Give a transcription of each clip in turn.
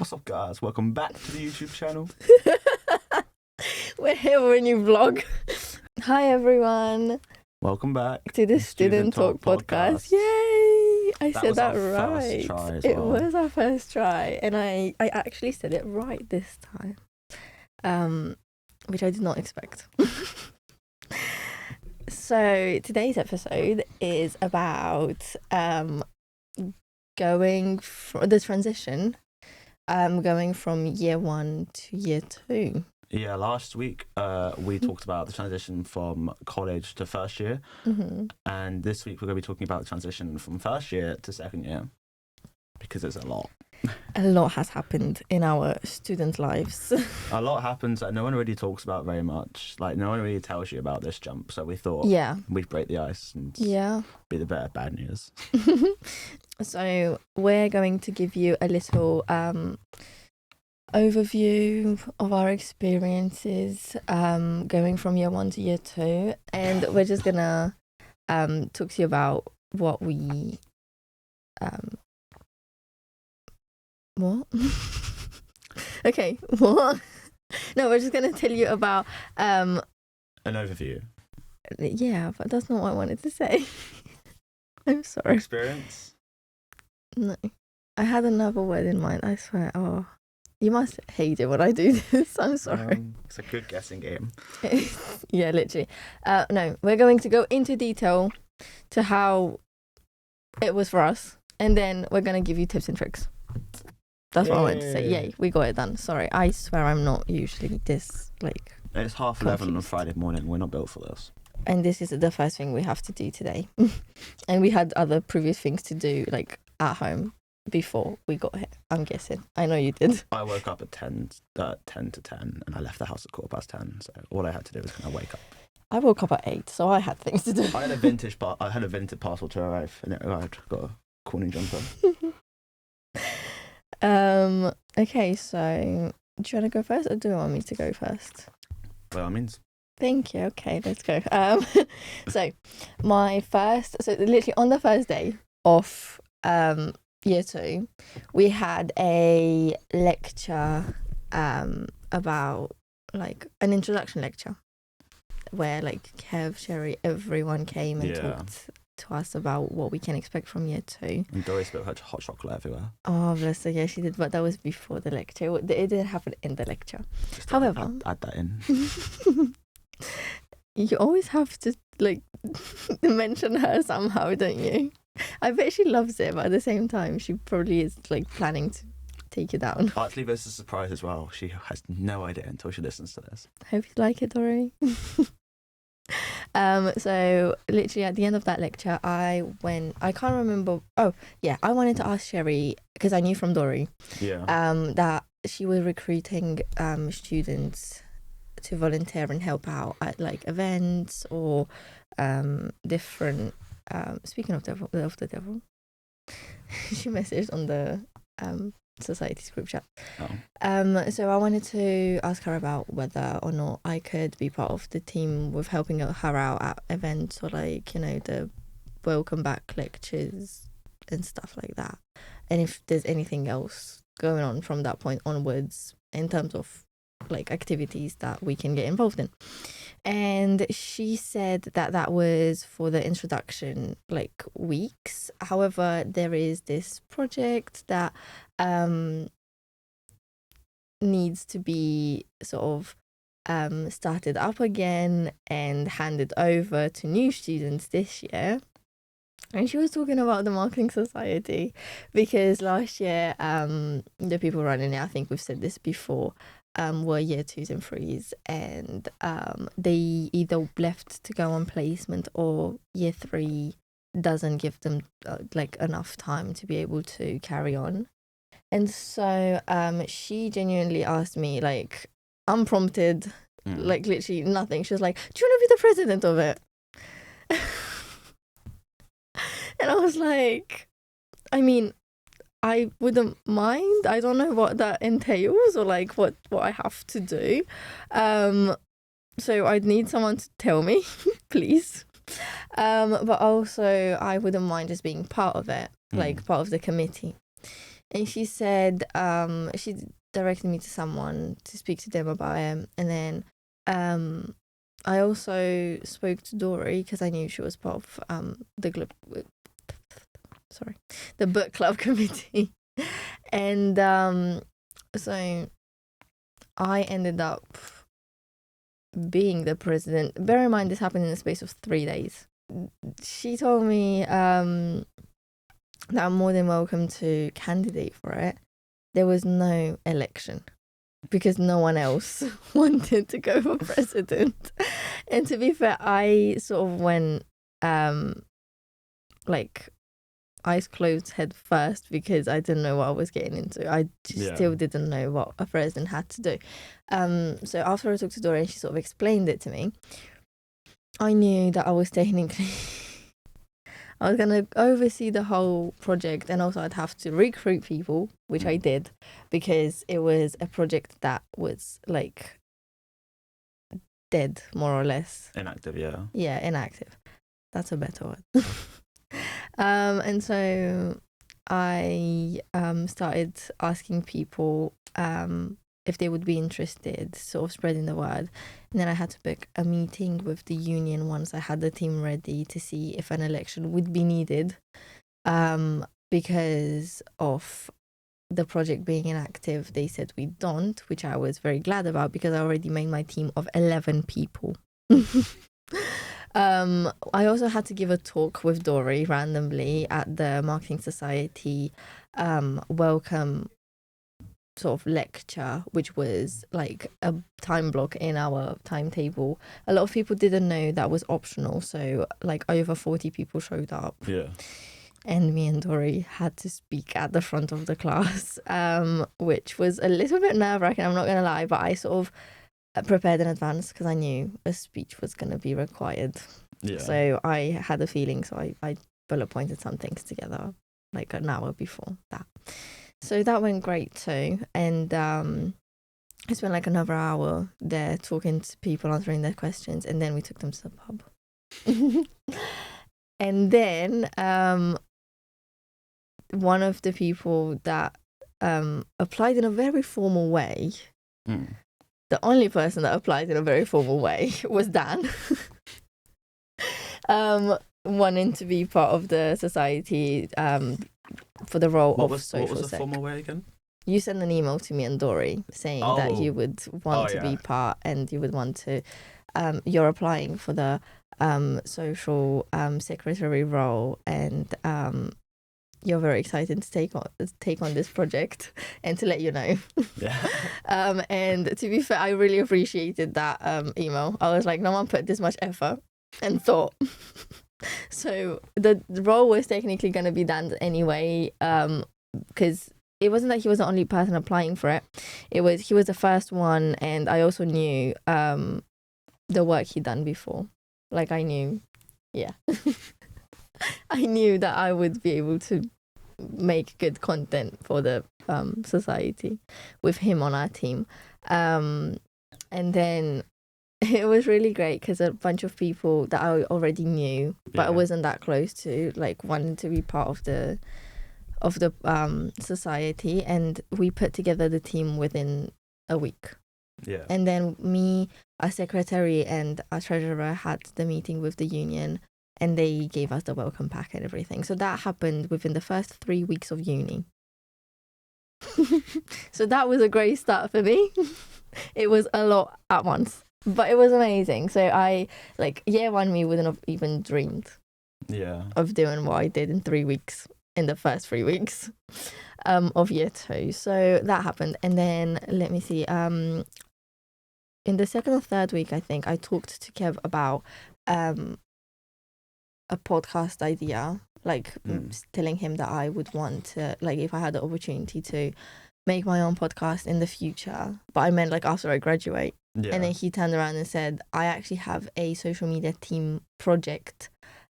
What's up, guys? Welcome back to the YouTube channel. We're here for a new vlog. Hi everyone Welcome back to the Student Talk podcast. Yay! I said that was our right. first try as It well. was our first try, and I actually said it right this time, which I did not expect. So today's episode is about going from the transition, going from year 1 to year 2. Yeah, last week we talked about the transition from college to first year, and this week we're going to be talking about the transition from first year to second year, because it's a lot. A lot has happened in our student lives. A lot happens that no one really talks about very much. Like, no one really tells you about this jump, so we thought Yeah. we'd break the ice and be the better bad news. So we're going to give you a little overview of our experiences going from year 1 to year 2, and we're just gonna talk to you about what we what okay, what no, we're just gonna tell you about An overview. yeah, but that's not what I wanted to say. I'm sorry. Experience. No, I had another word in mind, I swear. Oh, you must hate it when I do this. I'm sorry. It's a good guessing game. Yeah, literally. No, we're going to go into detail to how it was for us, and then we're going to give you tips and tricks. That's what I wanted to say. Yay. Yay, we got it done. Sorry, I swear I'm not usually this, like... It's 11:30 on a Confused. Friday morning. We're not built for this. And this is the first thing we have to do today. And we had other previous things to do, like, at home before we got here, I'm guessing. I know you did. I woke up at 10 to 10, and I left the house at 10:15. So all I had to do was kind of wake up. I woke up at 8, so I had things to do. I had a vintage parcel to arrive, and it arrived. Got a cool new jumper. Okay, so do you want to go first, or do you want me to go first? By all means. Thank you. Okay, let's go. So literally on the first day of year 2, we had a lecture about, like, an introduction lecture where, like, Kev, Sherry, everyone came and talked to us about what we can expect from year 2. And Dory spilled her hot chocolate everywhere. Oh, bless her. Yeah, she did, but that was before the lecture. It didn't happen in the lecture. Just However, add that in. you always have to, like, mention her somehow, don't you? I bet she loves it, but at the same time, she probably is, like, planning to take you down. Actually, this is a surprise as well. She has no idea until she listens to this. Hope you like it, Dory. So literally at the end of that lecture, I can't remember. Oh, yeah, I wanted to ask Sherry, because I knew from Dory, Yeah. that she was recruiting students to volunteer and help out at, like, events or different. Speaking of the devil, she messaged on the society's group chat. So I wanted to ask her about whether or not I could be part of the team with helping her out at events, or, like, you know, the welcome back lectures and stuff like that, and if there's anything else going on from that point onwards in terms of, like, activities that we can get involved in. And she said that was for the introduction, like, weeks. However, there is this project that needs to be sort of started up again and handed over to new students this year. And she was talking about the Marketing Society, because last year the people running it, I think we've said this before, were year 2s and 3s, and they either left to go on placement, or year 3 doesn't give them like enough time to be able to carry on. And so she genuinely asked me, like, unprompted, like, literally nothing. She was like, do you want to be the president of it? And I was like, I mean, I wouldn't mind. I don't know what that entails, or, like, what I have to do. So I'd need someone to tell me, please. But also I wouldn't mind just being part of it, like, part of the committee. And she said she directed me to someone to speak to them about it. And then I also spoke to Dory because I knew she was part of the book club committee. And so I ended up being the president. Bear in mind, this happened in the space of 3 days. She told me that I'm more than welcome to candidate for it. There was no election because no one else wanted to go for president. And to be fair, I sort of went like eyes closed head first because I didn't know what I was getting into. I just still didn't know what a president had to do. So after I talked to Dora and she sort of explained it to me, I knew that I was technically I was going to oversee the whole project, and also I'd have to recruit people, which I did, because it was a project that was like dead, more or less. Inactive, yeah. Yeah, inactive. That's a better word. And so I started asking people if they would be interested, sort of spreading the word. And then I had to book a meeting with the union once I had the team ready to see if an election would be needed, because of the project being inactive. They said we don't, which I was very glad about because I already made my team of 11 people. I also had to give a talk with Dory randomly at the Marketing Society welcome sort of lecture, which was like a time block in our timetable. A lot of people didn't know that was optional, so like over 40 people showed up. Yeah. And me and Dory had to speak at the front of the class, which was a little bit nerve-wracking, I'm not gonna lie, but I sort of prepared in advance because I knew a speech was going to be required. Yeah. So I had a feeling, so I bullet pointed some things together like an hour before that. So that went great too. And I spent like another hour there talking to people, answering their questions, and then we took them to the pub. And then one of the people that applied in a very formal way, the only person that applied in a very formal way was Dan. Wanting to be part of the society for the role of social What was the sec. formal way again? You sent an email to me and Dory saying that you would want to be part, and you would want to you're applying for the social secretary role, and you're very excited to take on this project, and to let you know. Yeah. And to be fair, I really appreciated that email. I was like, no one put this much effort and thought. So the role was technically going to be done anyway, because it wasn't that he was the only person applying for it. He was the first one, and I also knew the work he'd done before. Like I knew, I knew that I would be able to make good content for the society with him on our team. And then it was really great because a bunch of people that I already knew, but I wasn't that close to, like wanted to be part of the society, and we put together the team within a week. Yeah. And then me, our secretary and our treasurer had the meeting with the union, and they gave us the welcome pack and everything. So that happened within the first 3 weeks of uni. So that was a great start for me. It was a lot at once, but it was amazing. So I, like, year one me wouldn't have even dreamed of doing what I did in 3 weeks, in the first 3 weeks of year two. So that happened. And then let me see, in the second or third week, I think I talked to Kev about a podcast idea, like telling him that I would want to, like, if I had the opportunity to make my own podcast in the future, but I meant like after I graduate. And then he turned around and said, I actually have a social media team project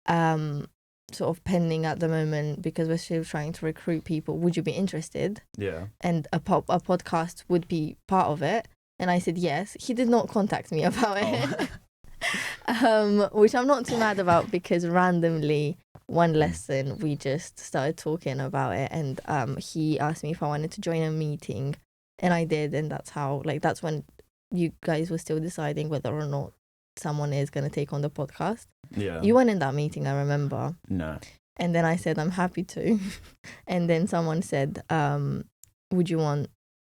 sort of pending at the moment because we're still trying to recruit people. Would you be interested? Yeah. And a podcast would be part of it. And I said yes. He did not contact me about it. Which I'm not too mad about because randomly one lesson we just started talking about it, and he asked me if I wanted to join a meeting, and I did, and that's when you guys were still deciding whether or not someone is going to take on the podcast. Yeah. You weren't in that meeting, I remember. No. And then I said I'm happy to. And then someone said, would you want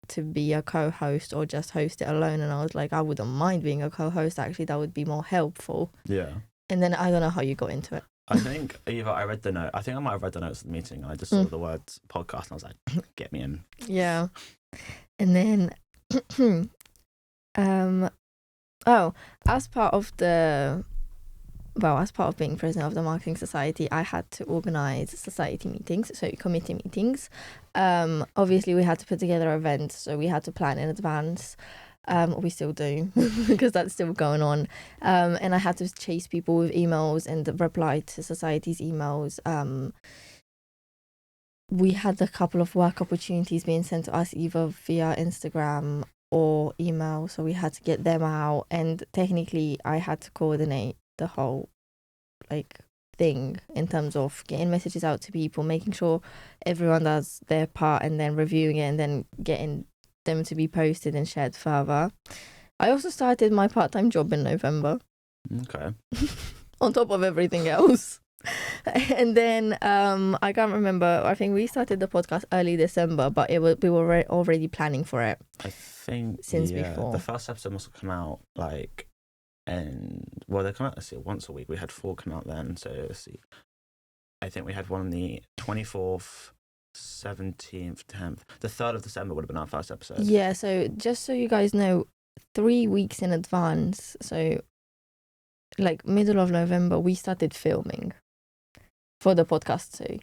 to be a co-host or just host it alone? And I was like, I wouldn't mind being a co-host, actually. That would be more helpful. Yeah. And then I don't know how you got into it. I think either I read the note. I think I might have read the notes of the meeting. And I just saw the words podcast and I was like, get me in. Yeah. And then as part of being president of the Marketing Society, I had to organise society meetings, so committee meetings. Obviously, we had to put together events, so we had to plan in advance. We still do, because that's still going on. And I had to chase people with emails and reply to society's emails. We had a couple of work opportunities being sent to us either via Instagram or email, so we had to get them out, and technically I had to coordinate the whole thing in terms of getting messages out to people, making sure everyone does their part, and then reviewing it and then getting them to be posted and shared further. I also started my part-time job in November. Okay. On top of everything else. And then I can't remember, I think we started the podcast early December, but we were already planning for it. I think since before. The first episode must have come out they come out, once a week. We had 4 come out then, so let's see. I think we had one on the 24th, 17th, 10th. The 3rd of December would have been our first episode. Yeah, so just so you guys know, 3 weeks in advance, so middle of November, we started filming for the podcast too.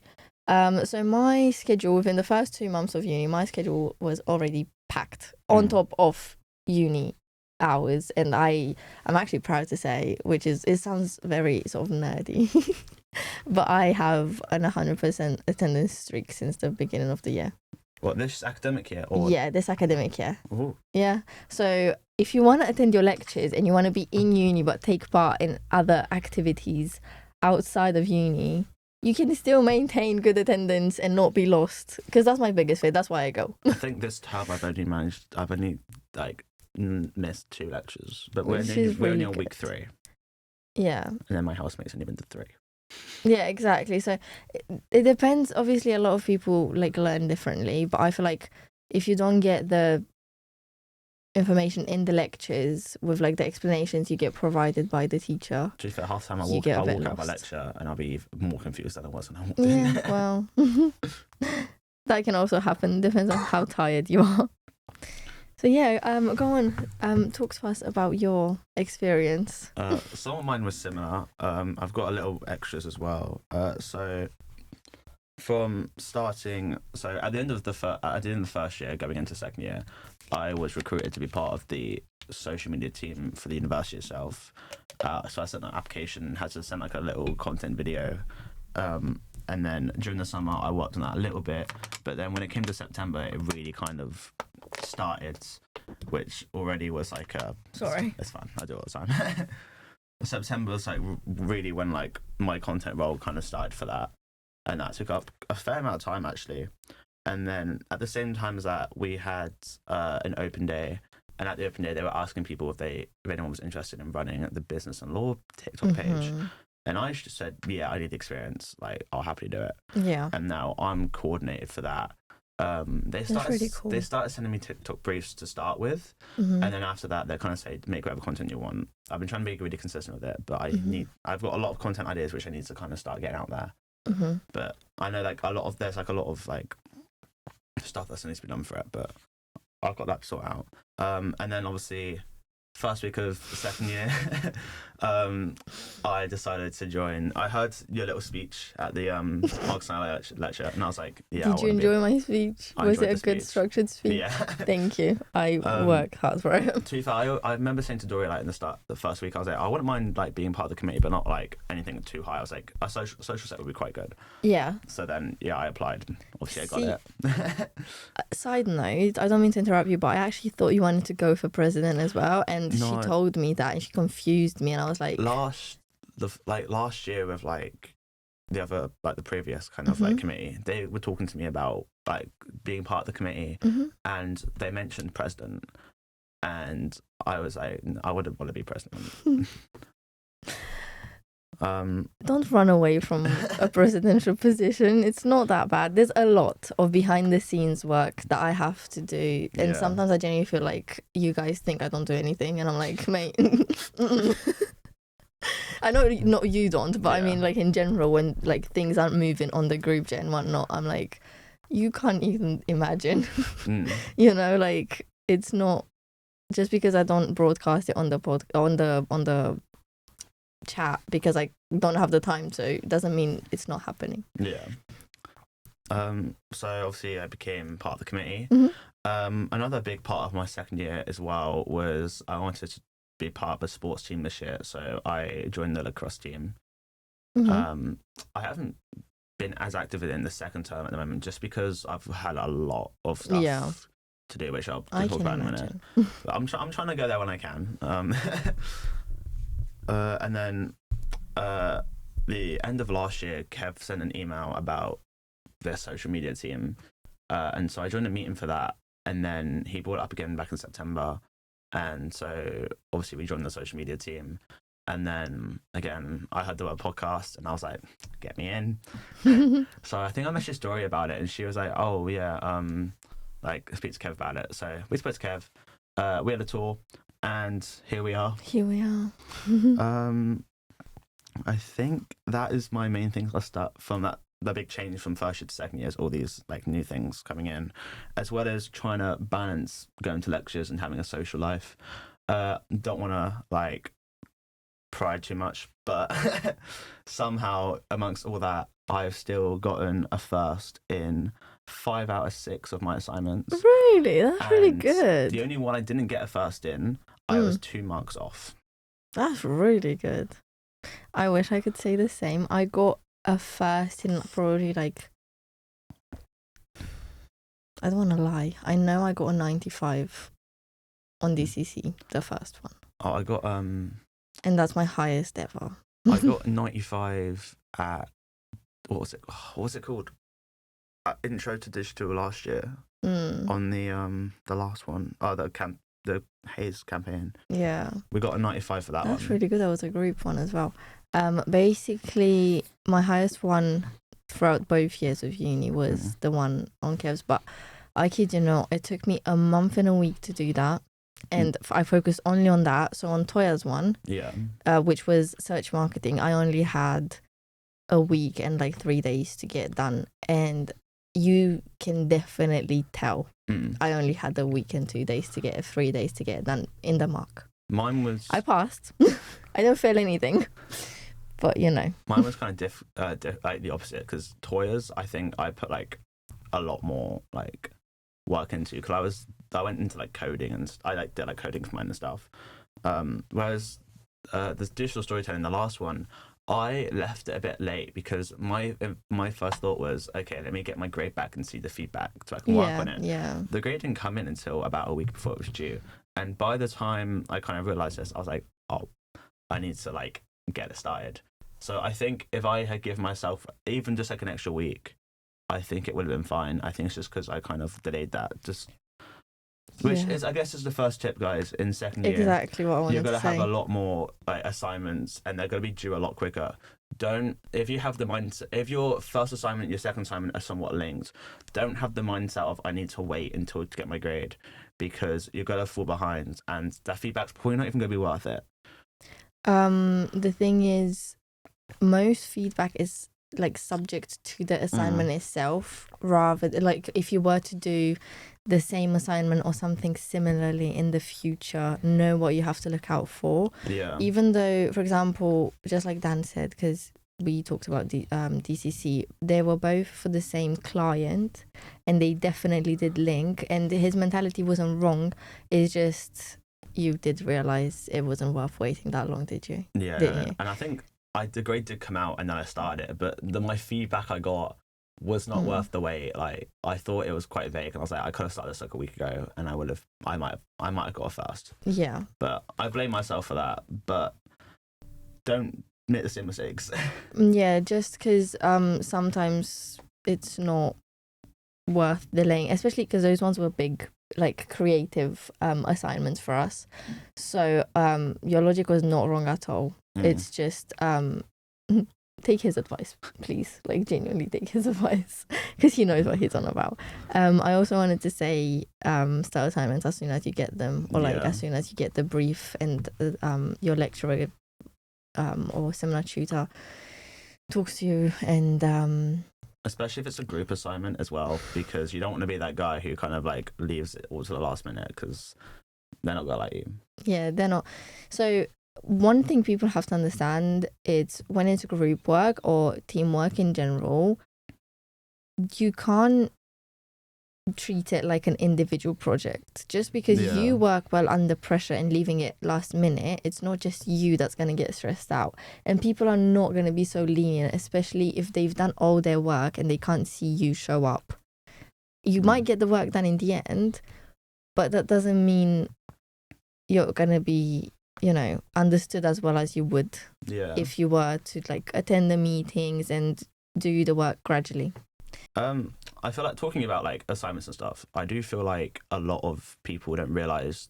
So my schedule within the first 2 months of uni, my schedule was already packed on top of uni hours, and I'm actually proud to say, it sounds very sort of nerdy, but I have an 100% attendance streak since the beginning of the year. What, this academic year? Or... Yeah, this academic year. Ooh. Yeah. So if you want to attend your lectures and you want to be in uni but take part in other activities outside of uni, you can still maintain good attendance and not be lost, because that's my biggest fear. That's why I go. I think this term I've only missed 2 lectures, but we're only on week 3. Yeah. And then my housemate's only been to 3. Yeah, exactly. So it depends. Obviously, a lot of people learn differently, but I feel like if you don't get the information in the lectures with the explanations you get provided by the teacher, To be fair, half the time I'll walk out of my lecture and I'll be more confused than I was when I walked in. Yeah, well, that can also happen. Depends on how tired you are. So yeah, go on. Talk to us about your experience. Some of mine was similar. I've got a little extras as well. So from starting, at the end of the first year, going into second year, I was recruited to be part of the social media team for the university itself. So I sent an application, had to send a little content video. And then during the summer, I worked on that a little bit. But then when it came to September, it really kind of started, which already was Sorry. It's fine. I do it all the time. September was really when my content role kind of started for that. And that took up a fair amount of time, actually. And then at the same time as that, we had an open day. And at the open day, they were asking people if anyone was interested in running the business and law TikTok page. And I just said, yeah, I need experience. I'll happily do it. Yeah. And now I'm coordinated for that. That's really cool. They started sending me TikTok briefs to start with. And then after that, they kind of say, make whatever content you want. I've been trying to be really consistent with it, but I've got a lot of content ideas which I need to kind of start getting out there. But I know there's a lot of stuff that needs to be done for it, but I've got that to sort out. And then obviously first week of the second year, I decided to join. I heard your little speech at the Marks lecture, and I was like, yeah. Did you enjoy my speech? Was it a good structured speech? Yeah. Thank you. I worked hard for it. To be fair, I remember saying to Dory in the first week, I was like, I wouldn't mind being part of the committee, but not anything too high. I was like, a social set would be quite good. Yeah. So then, I applied. Obviously, I got it. Side note, I don't mean to interrupt you, but I actually thought you wanted to go for president as well, and and she told me that, and she confused me, and I was like, last year with like the other, like the previous kind of like committee, they were talking to me about like being part of the committee, and they mentioned president, and I was like, I wouldn't want to be president. Don't run away from a presidential position. It's not that bad. There's a lot of behind the scenes work that I have to do, and sometimes I genuinely feel like you guys think I don't do anything, and I'm like, mate. I know not you don't, but I mean, like, in general, when like things aren't moving on the group chat and whatnot, I'm like, you can't even imagine. You know, like, it's not just because I don't broadcast it on the on the chat because I don't have the time to, doesn't mean it's not happening. So obviously I became part of the committee. Another big part of my second year as well was I wanted to be part of a sports team this year, so I joined the lacrosse team. I haven't been as active in the second term at the moment just because I've had a lot of stuff to do, which I'll talk about in a minute. But I'm trying to go there when I can. And then the end of last year, Kev sent an email about their social media team, and so I joined a meeting for that, and then he brought it up again back in September, and so obviously we joined the social media team, and then again I heard the word podcast and I was like, get me in. So I think I messaged Story about it, and she was like, oh yeah, like speak to Kev about it. So we spoke to Kev, we had a tour, and here we are. I think that is my main thing. Let's start from the big change from first year to second year is all these like new things coming in, as well as trying to balance going to lectures and having a social life. Don't want to like pride too much, but somehow amongst all that, I've still gotten a first in 5 out of 6 of my assignments. Really? That's really good. The only one I didn't get a first in, I was 2 marks off. That's really good. I wish I could say the same. I got a first in probably like, I don't want to lie, I know I got a 95 on DCC, the first one. Oh, I got and that's my highest ever. I got 95 at what was it called? Intro to Digital last year. On the last one. Oh, the Hayes campaign. Yeah. We got a 95 for that one. That's really good. That was a group one as well. Basically, my highest one throughout both years of uni was the one on Kev's, but I kid you not, it took me a month and a week to do that, and I focused only on that. So on Toya's one, which was search marketing, I only had a week and like 3 days to get done, and you can definitely tell I only had a week and 2 days to get 3 days to get it done in the mark. Mine was... I passed. I don't fail anything. But, you know. Mine was kind of like the opposite, because Toya's, I think I put like a lot more like work into, because I went into like coding, and I like did like coding for mine and stuff. Whereas the digital storytelling, the last one, I left it a bit late because my first thought was, okay, let me get my grade back and see the feedback so I can work on it. Yeah. The grade didn't come in until about a week before it was due. And by the time I kind of realized this, I was like, oh, I need to like get it started. So I think if I had given myself even just like an extra week, I think it would have been fine. I think it's just because I kind of delayed that. Which is, I guess, is the first tip, guys, in second year. Exactly what I wanted to say. You're going to have a lot more like assignments, and they're going to be due a lot quicker. If you have the mindset, if your first assignment, your second assignment are somewhat linked, don't have the mindset of, I need to wait until to get my grade, because you're going to fall behind, and that feedback's probably not even going to be worth it. The thing is, most feedback is like subject to the assignment itself, rather like if you were to do the same assignment or something similarly in the future, know what you have to look out for. Even though, for example, just like Dan said, because we talked about DCC, they were both for the same client and they definitely did link, and his mentality wasn't wrong. It's just you did realize it wasn't worth waiting that long, did you? Didn't you? And I think the grade did come out and then I started it, but my feedback I got was not worth the wait. Like, I thought it was quite vague, and I was like, I could have started this like a week ago, and I might have got a first. Yeah. But I blame myself for that. But don't make the same mistakes. Yeah, just because sometimes it's not worth delaying, especially because those ones were big, like creative assignments for us. So your logic was not wrong at all. It's just take his advice, please. Like, genuinely take his advice, because he knows what he's on about. I also wanted to say start assignments as soon as you get them, or like as soon as you get the brief and your lecturer or seminar tutor talks to you, and especially if it's a group assignment as well, because you don't want to be that guy who kind of like leaves it all to the last minute, because they're not gonna like you. Yeah, they're not. So one thing people have to understand is when it's group work or teamwork in general, you can't treat it like an individual project. Just because you work well under pressure and leaving it last minute, it's not just you that's going to get stressed out. And people are not going to be so lenient, especially if they've done all their work and they can't see you show up. You might get the work done in the end, but that doesn't mean you're going to be, you know, understood as well as you would if you were to like attend the meetings and do the work gradually. I feel like talking about like assignments and stuff, I do feel like a lot of people don't realize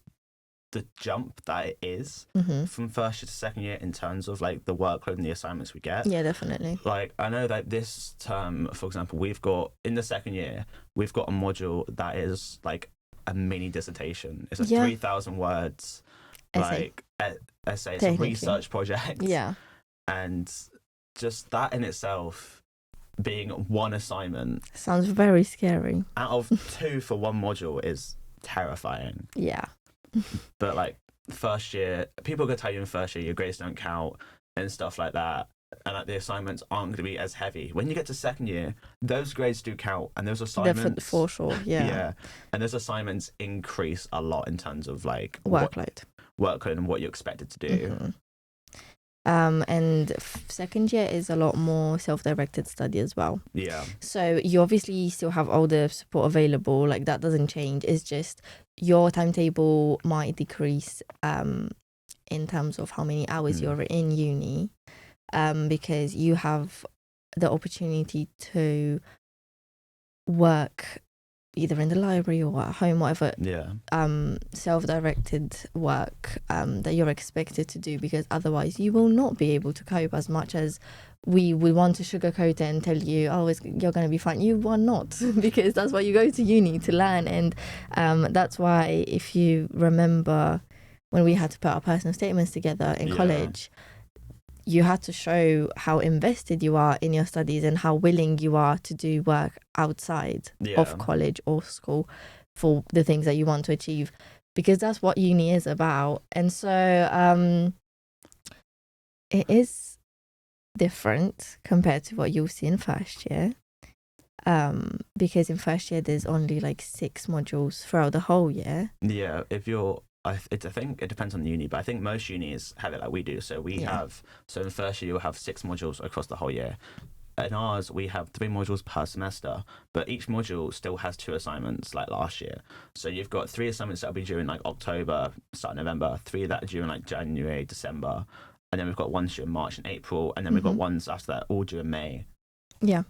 the jump that it is from first year to second year in terms of like the workload and the assignments we get. Yeah, definitely. Like, I know that this term, for example, we've got in the second year, we've got a module that is like a mini dissertation. It's a 3,000 words essay. Essay. It's a research project. Yeah. And just that in itself being one assignment sounds very scary. Out of 2 for one module is terrifying. Yeah. But like first year, people are gonna tell you in first year your grades don't count and stuff like that, and like the assignments aren't gonna be as heavy. When you get to second year, those grades do count, and those assignments for sure. Yeah. And those assignments increase a lot in terms of like workload and what you're expected to do. And second year is a lot more self-directed study as well. Yeah. So you obviously still have all the support available, like that doesn't change. It's just your timetable might decrease in terms of how many hours you're in uni, because you have the opportunity to work either in the library or at home, whatever self-directed work that you're expected to do, because otherwise you will not be able to cope as much as we want to sugarcoat it and tell you, oh, you're going to be fine. You are not, because that's why you go to uni, to learn. And that's why, if you remember when we had to put our personal statements together in college, you had to show how invested you are in your studies and how willing you are to do work outside of college or school for the things that you want to achieve, because that's what uni is about. And so it is different compared to what you'll see in first year, because in first year there's only like 6 modules throughout the whole year. Yeah, if you're I think it depends on the uni, but I think most unis have it like we do. So we have, so in the first year you'll have 6 modules across the whole year. In ours, we have 3 modules per semester, but each module still has 2 assignments like last year. So you've got 3 assignments that'll be due in like October, start November, 3 that are due in like January, December, and then we've got ones due in March and April, and then we've got ones after that all due in May. Yeah.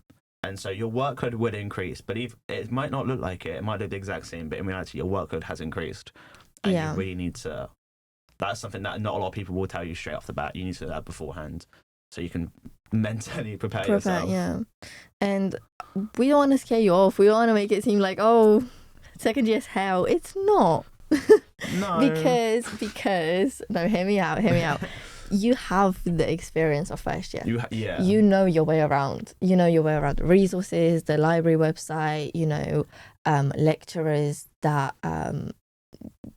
And so your workload would increase, but it might not look like it. It might look the exact same, but in reality, your workload has increased. And you really need to, that's something that not a lot of people will tell you straight off the bat. You need to do that beforehand so you can mentally prepare yourself. Yeah. And we don't want to scare you off. We don't want to make it seem like, oh, second year's hell. It's not. No. because no, hear me out. You have the experience of first year. You know your way around. You know your way around the resources, the library website, you know, lecturers that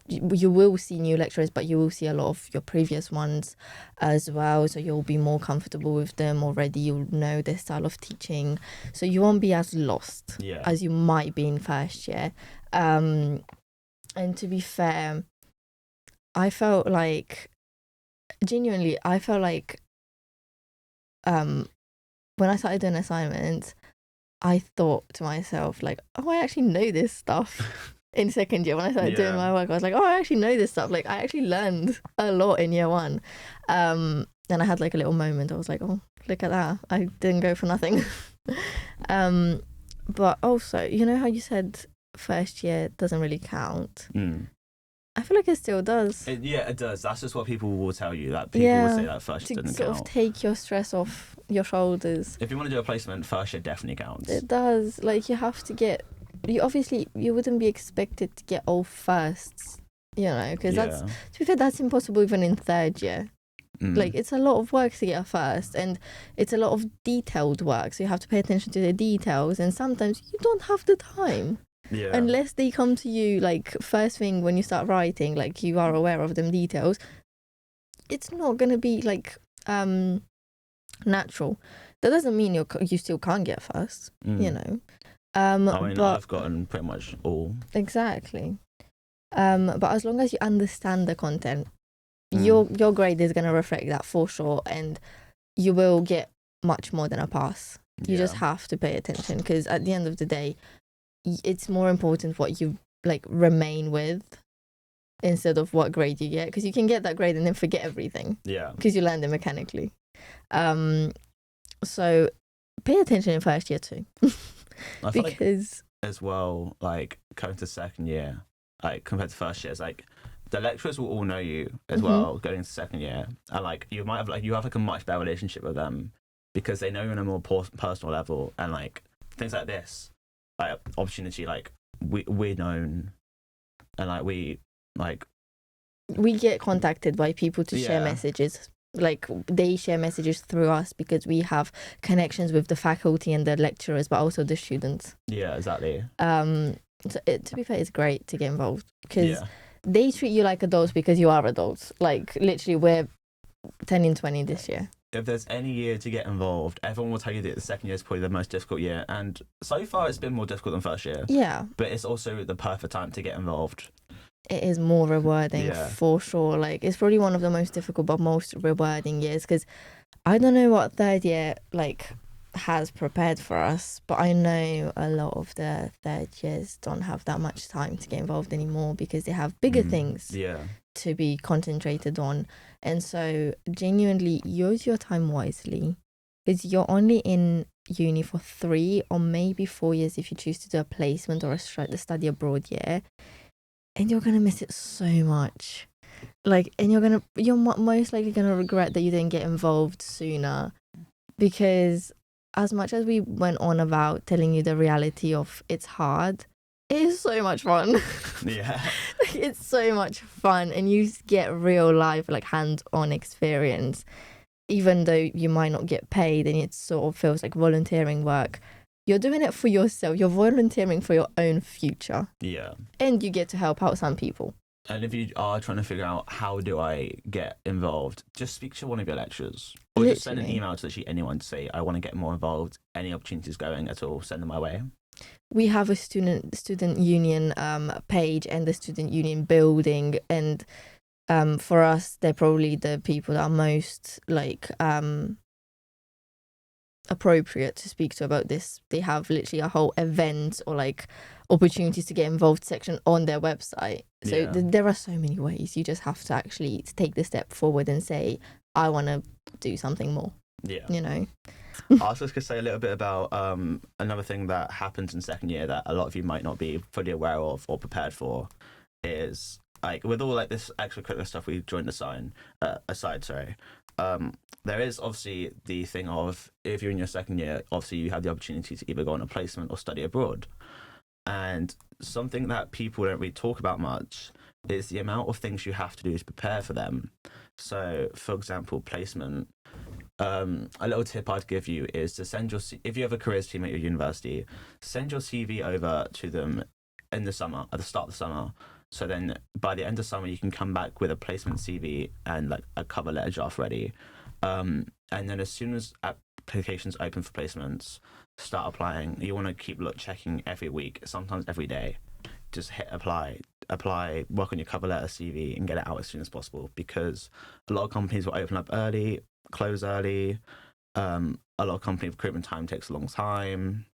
you will see new lecturers, but you will see a lot of your previous ones as well, so you'll be more comfortable with them already. You'll know their style of teaching, so you won't be as lost as you might be in first year. And to be fair, I felt like when I started doing assignments, I thought to myself, like, oh, I actually know this stuff. In second year, when I started doing Yeah. my work, I was like, oh, I actually know this stuff. Like, I actually learned a lot in year one. And I had like a little moment. I was like, oh, look at that. I didn't go for nothing. um, but also, you know how you said first year doesn't really count? Mm. I feel like it still does. Yeah, it does. That's just what people will tell you. That people Yeah, will say that first to year didn't sort of count. take your stress off your shoulders. If you want to do a placement, first year definitely counts. It does. Like, you have to get, you obviously, you wouldn't be expected to get all firsts, you know, because that's, to be fair, that's impossible even in third year. Mm. Like, it's a lot of work to get a first, and it's a lot of detailed work, so you have to pay attention to the details, and sometimes you don't have the time. Yeah. Unless they come to you like first thing when you start writing, like you are aware of them details, it's not gonna be like natural. That doesn't mean you still can't get first, you know. I mean, but I've gotten pretty much all. exactly. But as long as you understand the content, your grade is gonna reflect that for sure, and you will get much more than a pass. You just have to pay attention, because at the end of the day, it's more important what you like remain with instead of what grade you get, because you can get that grade and then forget everything. Yeah. Because you learned it mechanically. So pay attention in first year too. I feel because like as well, like going to second year, like compared to first year, it's like the lecturers will all know you as well going into second year, and like you might have like a much better relationship with them because they know you on a more personal level, and like things like this, like opportunity, like we're known, and like we get contacted by people to share messages. Like, they share messages through us because we have connections with the faculty and the lecturers, but also the students. Yeah, exactly. So to be fair, it's great to get involved because they treat you like adults because you are adults. Like, literally, we're 10 and 20 this year. If there's any year to get involved, everyone will tell you that the second year is probably the most difficult year, and so far it's been more difficult than first year. Yeah. But it's also the perfect time to get involved. It is more rewarding for sure. Like, it's probably one of the most difficult but most rewarding years, because I don't know what third year like has prepared for us, but I know a lot of the third years don't have that much time to get involved anymore because they have bigger things to be concentrated on. And so genuinely use your time wisely, because you're only in uni for 3 or maybe 4 years if you choose to do a placement or a study abroad year, and you're gonna miss it so much. Like, and you're most likely gonna regret that you didn't get involved sooner, because as much as we went on about telling you the reality of it's hard, it is so much fun. Yeah. It's so much fun, and you get real life, like, hands-on experience, even though you might not get paid, and it sort of feels like volunteering work. You're doing it for yourself. You're volunteering for your own future. Yeah. And you get to help out some people. And if you are trying to figure out how do I get involved, just speak to one of your lecturers. Or just send an email to literally anyone to say, I want to get more involved. Any opportunities going at all, send them my way. We have a student union page and the student union building, and for us, they're probably the people that are most like appropriate to speak to about this. They have literally a whole event or like opportunities to get involved section on their website. So there are so many ways. You just have to actually take the step forward and say, I want to do something more. Yeah. You know. I was just going to say a little bit about another thing that happens in second year that a lot of you might not be fully aware of or prepared for is, like, with all like this extracurricular stuff we joined aside, there is obviously the thing of, if you're in your second year, obviously you have the opportunity to either go on a placement or study abroad. And something that people don't really talk about much is the amount of things you have to do to prepare for them. So, for example, placement. A little tip I'd give you is to send if you have a careers team at your university, send your CV over to them in the summer, at the start of the summer. So then by the end of summer, you can come back with a placement CV and like a cover letter draft ready. And then as soon as applications open for placements, start applying. You want to keep checking every week, sometimes every day. Just hit apply, work on your cover letter, CV, and get it out as soon as possible, because a lot of companies will open up early, close early. A lot of company recruitment time takes a long time.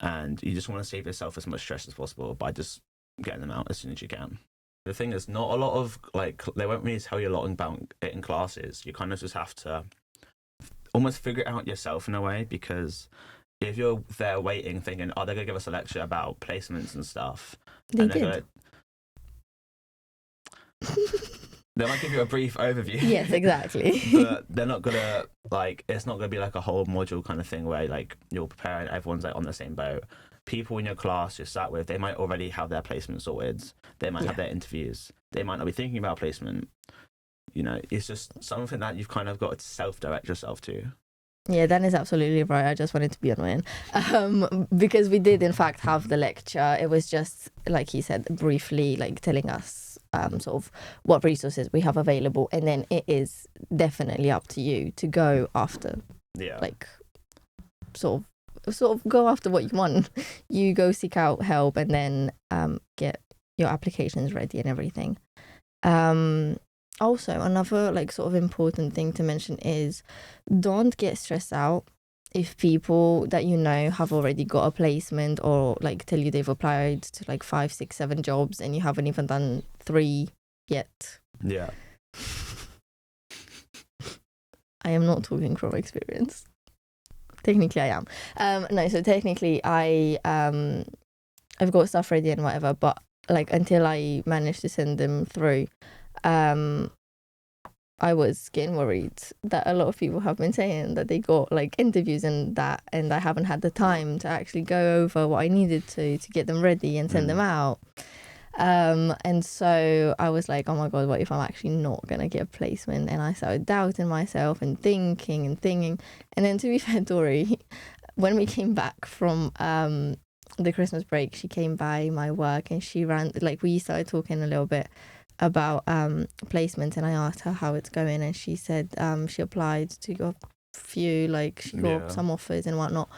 and you just want to save yourself as much stress as possible by just getting them out as soon as you can. The thing is, not a lot of like they won't really tell you a lot about it in classes. You kind of just have to almost figure it out yourself in a way, because if you're there waiting thinking, oh, they're gonna give us a lecture about placements and stuff, They and did. they might give you a brief overview. Yes, exactly. But they're not gonna like, it's not gonna be like a whole module kind of thing where like you're preparing, everyone's like on the same boat. People in your class you're sat with, they might already have their placement sorted. They might have their interviews. They might not be thinking about placement. You know, it's just something that you've kind of got to self-direct yourself to. Yeah, Dan is absolutely right. I just wanted to be annoying. Because we did, in fact, have the lecture. It was just, like he said, briefly, like telling us sort of what resources we have available. And then it is definitely up to you to go after. Yeah. Like, sort of go after what you want. You go seek out help and then get your applications ready and everything. Also, another like sort of important thing to mention is don't get stressed out if people that you know have already got a placement or like tell you they've applied to like 5, 6, 7 jobs and you haven't even done 3 yet. Yeah. I am not talking from experience. Technically, I am. No, so technically, I've got stuff ready and whatever, but like until I managed to send them through, I was getting worried that a lot of people have been saying that they got like interviews and that, and I haven't had the time to actually go over what I needed to get them ready and send them out. And so I was like, oh my God, what if I'm actually not going to get a placement? And I started doubting myself and thinking. And then to be fair, Dory, when we came back from the Christmas break, she came by my work and she we started talking a little bit about placements, and I asked her how it's going, and she said she applied to a few, like she got some offers and whatnot.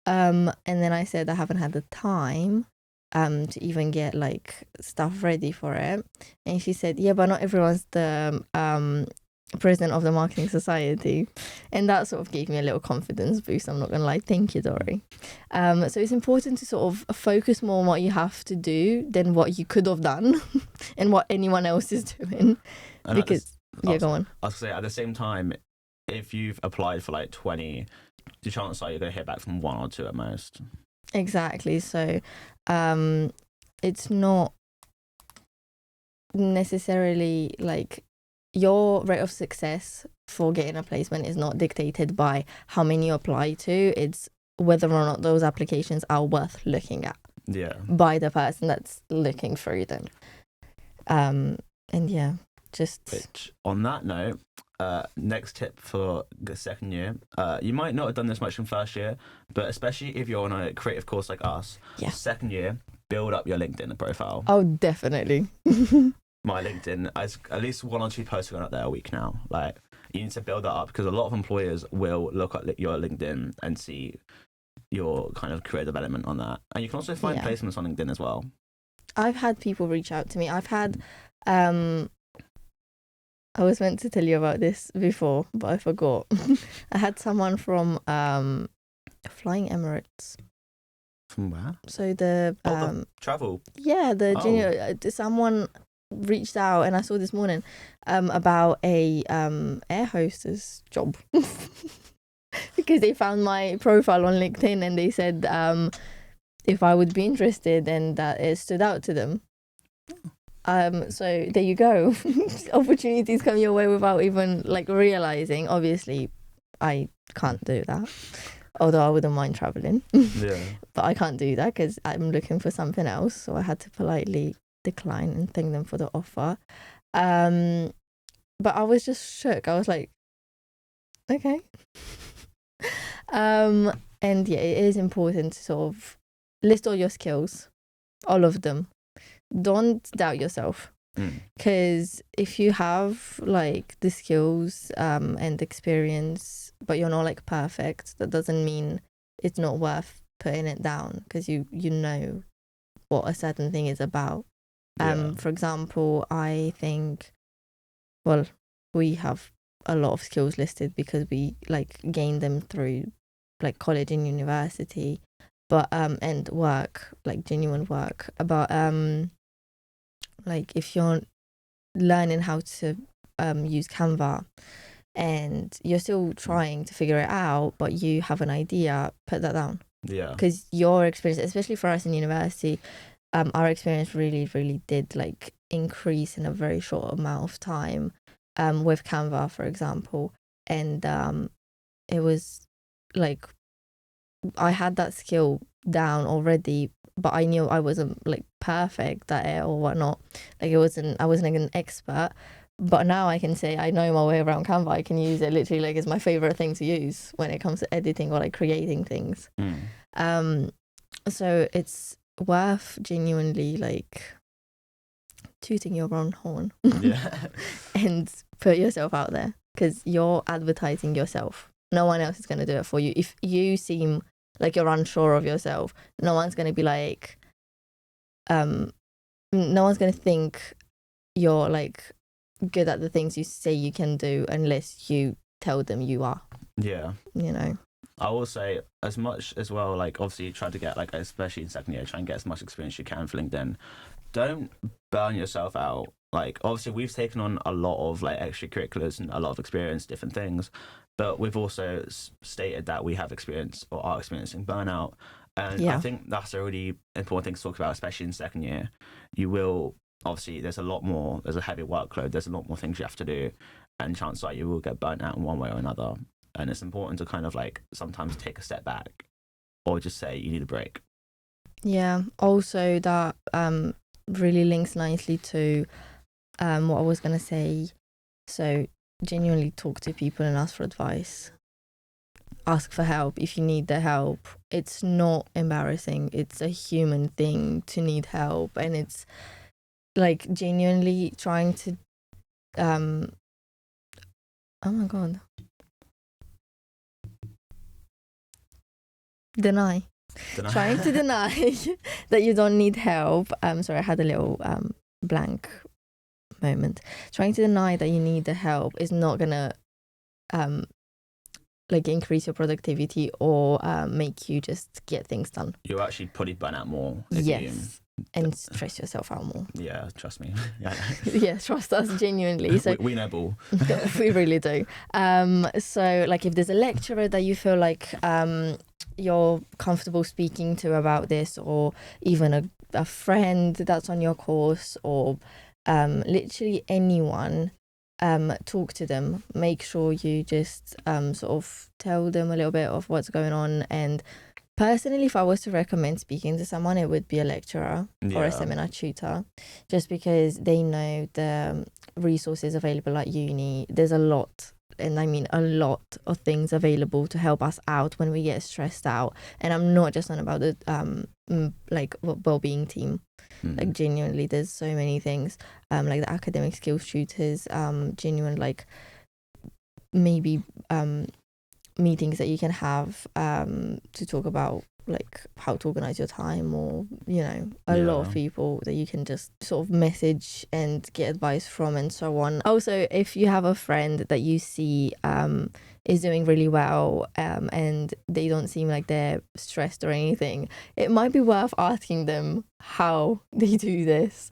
And then I said I haven't had the time to even get like stuff ready for it, and she said, yeah, but not everyone's the president of the marketing society, and that sort of gave me a little confidence boost. I'm not gonna lie. Thank you, Dory. So it's important to sort of focus more on what you have to do than what you could have done and what anyone else is doing. And because go on. I was gonna say, at the same time, if you've applied for like 20, the chances are you're gonna hear back from 1 or 2 at most. Exactly. So it's not necessarily like your rate of success for getting a placement is not dictated by how many you apply to. It's whether or not those applications are worth looking at by the person that's looking through them. And yeah, just which on that note, next tip for the second year, you might not have done this much in first year, but especially if you're on a creative course like us, second year, build up your LinkedIn profile. Oh, definitely. My LinkedIn, at least 1 or 2 posts going up there a week now. Like, you need to build that up because a lot of employers will look at your LinkedIn and see your kind of career development on that. And you can also find placements on LinkedIn as well. I've had people reach out to me. I've had I was meant to tell you about this before, but I forgot. I had someone from Flying Emirates. From where? So the travel. Yeah, the junior. Someone reached out, and I saw this morning about a air hostess job because they found my profile on LinkedIn and they said if I would be interested, and that it stood out to them. So there you go. Opportunities come your way without even like realizing. Obviously, I can't do that. Although I wouldn't mind traveling. But I can't do that because I'm looking for something else. So I had to politely decline and thank them for the offer. But I was just shook. I was like, okay. And yeah, it is important to sort of list all your skills, all of them. Don't doubt yourself, because if you have like the skills and experience, but you're not like perfect, that doesn't mean it's not worth putting it down, because you know what a certain thing is about. For example, I think, well, we have a lot of skills listed because we like gained them through like college and university, but and work, like genuine work. But like if you're learning how to use Canva and you're still trying to figure it out, but you have an idea, put that down. Yeah. Because your experience, especially for us in university, our experience really did like increase in a very short amount of time with Canva, for example. And it was like I had that skill down already, but I knew I wasn't like perfect at it or whatnot. Like I wasn't like an expert. But now I can say I know my way around Canva. I can use it literally like it's my favorite thing to use when it comes to editing or like creating things. So it's worth genuinely like tooting your own horn and put yourself out there, because you're advertising yourself. No one else is going to do it for you. If you seem like you're unsure of yourself, no one's going to be like no one's going to think you're like good at the things you say you can do unless you tell them you are. Yeah. You know, I will say as much as well, like obviously try to get like, especially in second year, try and get as much experience you can for LinkedIn. Don't burn yourself out. Like obviously we've taken on a lot of like extracurriculars and a lot of experience, different things, but we've also stated that we have experience or are experiencing burnout. And I think that's a really important thing to talk about, especially in second year. You will, obviously there's a heavy workload, there's a lot more things you have to do, and chances are you will get burnt out in one way or another. And it's important to kind of like sometimes take a step back or just say you need a break. Yeah. Also that really links nicely to what I was going to say. So genuinely talk to people and ask for advice. Ask for help if you need the help. It's not embarrassing. It's a human thing to need help, and it's like genuinely trying to oh my god, deny trying to deny that you don't need help. Sorry, I had a little blank moment. Trying to deny that you need the help is not gonna like increase your productivity or make you just get things done. You actually probably burn out more. And stress yourself out more. Yeah, trust me. Yeah, trust us genuinely. So we know ball. We really do. So like if there's a lecturer that you feel like you're comfortable speaking to about this, or even a friend that's on your course, or literally anyone, talk to them. Make sure you just sort of tell them a little bit of what's going on. And personally, if I was to recommend speaking to someone, it would be a lecturer or a seminar tutor, just because they know the resources available at uni. There's a lot, and I mean a lot of things available to help us out when we get stressed out. And I'm not just on about the like well-being team. Like genuinely, there's so many things, like the academic skills tutors, genuine like maybe meetings that you can have to talk about like how to organize your time, or you know, a lot of people that you can just sort of message and get advice from, and so on. Also, if you have a friend that you see is doing really well and they don't seem like they're stressed or anything, it might be worth asking them how they do this,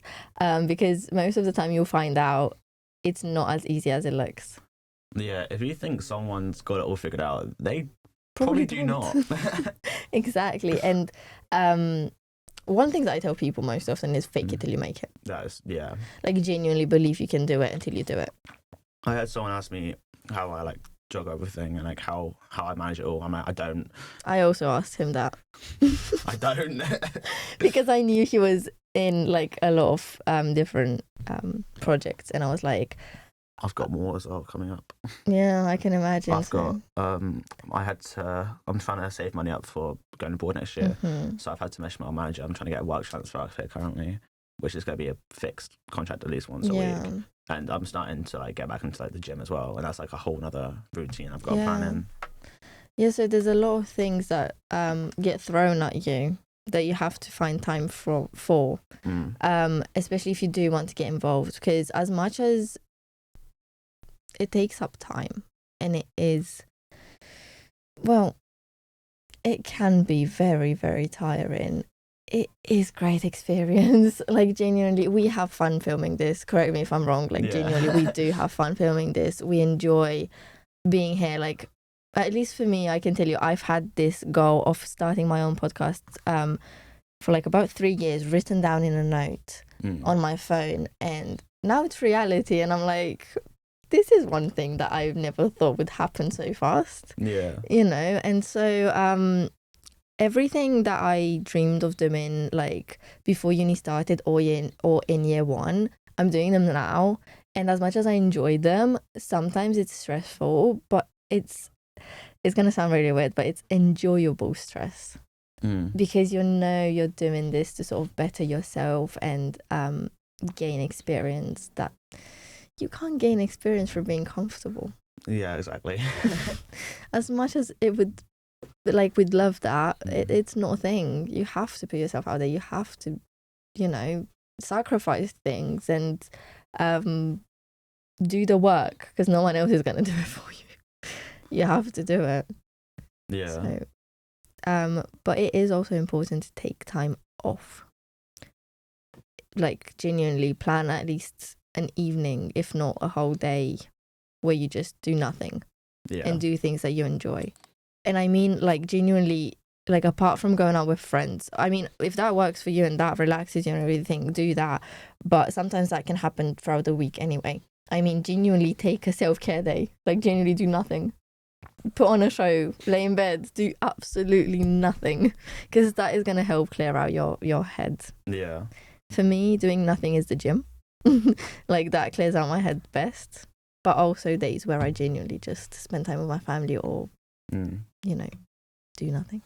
because most of the time you'll find out it's not as easy as it looks. Yeah, if you think someone's got it all figured out, they probably do not. Exactly. And one thing that I tell people most often is fake it till you make it. Yeah. Like genuinely believe you can do it until you do it. I had someone ask me how I like jog everything and like how I manage it all. I'm like, I don't. I also asked him that. I don't. Because I knew he was in like a lot of different projects, and I was like, I've got more as well coming up. Yeah, I can imagine. I'm trying to save money up for going abroad next year. So I've had to message my manager. I'm trying to get a work transfer currently, which is going to be a fixed contract at least once a week. And I'm starting to like get back into like the gym as well, and that's like a whole nother routine I've got to plan in. Yeah, so there's a lot of things that get thrown at you that you have to find time for. Especially if you do want to get involved, because as much as it takes up time, and it is, well, it can be very, very tiring. It is great experience. Like, genuinely, we have fun filming this. Correct me if I'm wrong. Like, Yeah. genuinely, we do have fun filming this. We enjoy being here. Like, at least for me, I can tell you, I've had this goal of starting my own podcast for like about 3 years, written down in a note on my phone, and now it's reality. And I'm like, this is one thing that I've never thought would happen so fast. Yeah. You know, and so everything that I dreamed of doing, like before uni started or in year one, I'm doing them now. And as much as I enjoy them, sometimes it's stressful, but it's gonna sound really weird, but it's enjoyable stress. Because you know you're doing this to sort of better yourself and gain experience that you can't gain experience from being comfortable. Yeah, exactly. As much as it would, like, we'd love that, it's not a thing. You have to put yourself out there. You have to, you know, sacrifice things and do the work, because no one else is going to do it for you. You have to do it. Yeah. So, but it is also important to take time off. Like, genuinely plan at least an evening, if not a whole day, where you just do nothing and do things that you enjoy. And I mean, like, genuinely, like, apart from going out with friends, I mean, if that works for you and that relaxes you and everything, do that. But sometimes that can happen throughout the week anyway. I mean, genuinely take a self-care day. Like, genuinely do nothing. Put on a show, lay in bed, do absolutely nothing, because that is going to help clear out your head. Yeah. For me, doing nothing is the gym. Like, that clears out my head best. But also days where I genuinely just spend time with my family or, you know, do nothing.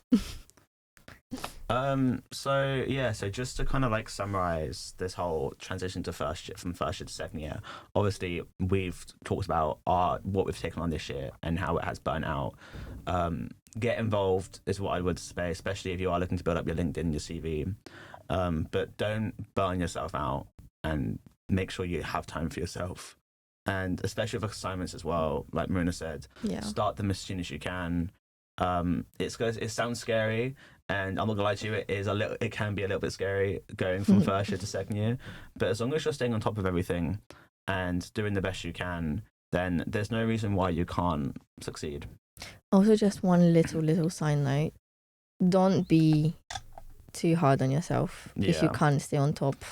So just to kind of like summarize this whole transition to from first year to second year, obviously we've talked about what we've taken on this year and how it has burnt out. Get involved is what I would say, especially if you are looking to build up your LinkedIn, your CV. But don't burn yourself out, and make sure you have time for yourself. And especially with assignments as well, like Marina said, start them as soon as you can. It sounds scary, and I'm not gonna lie to you, it can be a little bit scary going from first year to second year. But as long as you're staying on top of everything and doing the best you can, then there's no reason why you can't succeed. Also, just one little side note: don't be too hard on yourself if you can't stay on top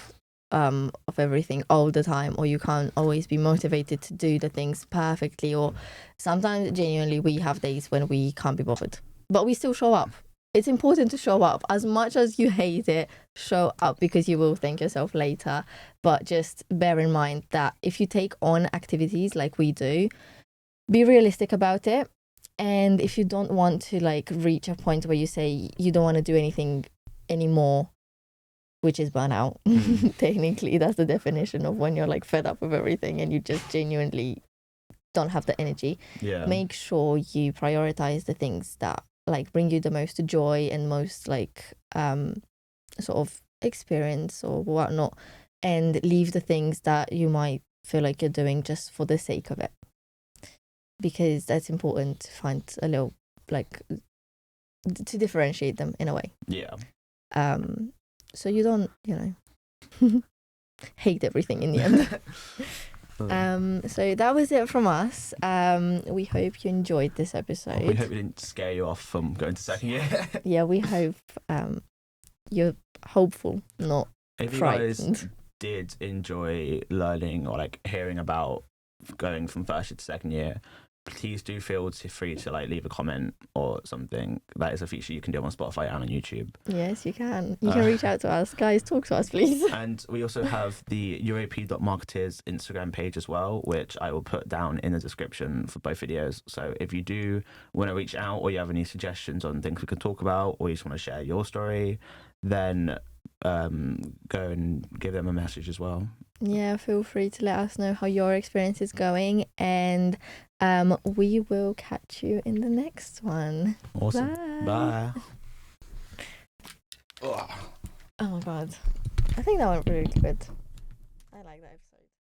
of everything all the time, or you can't always be motivated to do the things perfectly. Or sometimes genuinely we have days when we can't be bothered, but we still show up. It's important to show up. As much as you hate it, show up, because you will thank yourself later. But just bear in mind that if you take on activities like we do, be realistic about it. And if you don't want to like reach a point where you say you don't want to do anything anymore, which is burnout. Technically, that's the definition of when you're like fed up with everything and you just genuinely don't have the energy. Make sure you prioritize the things that like bring you the most joy and most like sort of experience or whatnot, and leave the things that you might feel like you're doing just for the sake of it, because that's important to find a little like to differentiate them in a way. So you don't, you know, hate everything in the end. So that was it from us. We hope you enjoyed this episode. We hope we didn't scare you off from going to second year. Yeah, we hope you're hopeful, not if frightened. You guys did enjoy learning or like hearing about going from first year to second year, please do feel free to like leave a comment or something. That is a feature you can do on Spotify and on YouTube. Yes, you can. You can reach out to us. Guys, talk to us, please. And we also have the UAP.marketers Instagram page as well, which I will put down in the description for both videos. So if you do want to reach out, or you have any suggestions on things we could talk about, or you just want to share your story, then go and give them a message as well. Yeah, feel free to let us know how your experience is going, and we will catch you in the next one. Awesome. Bye. Oh my god, I think that went really good.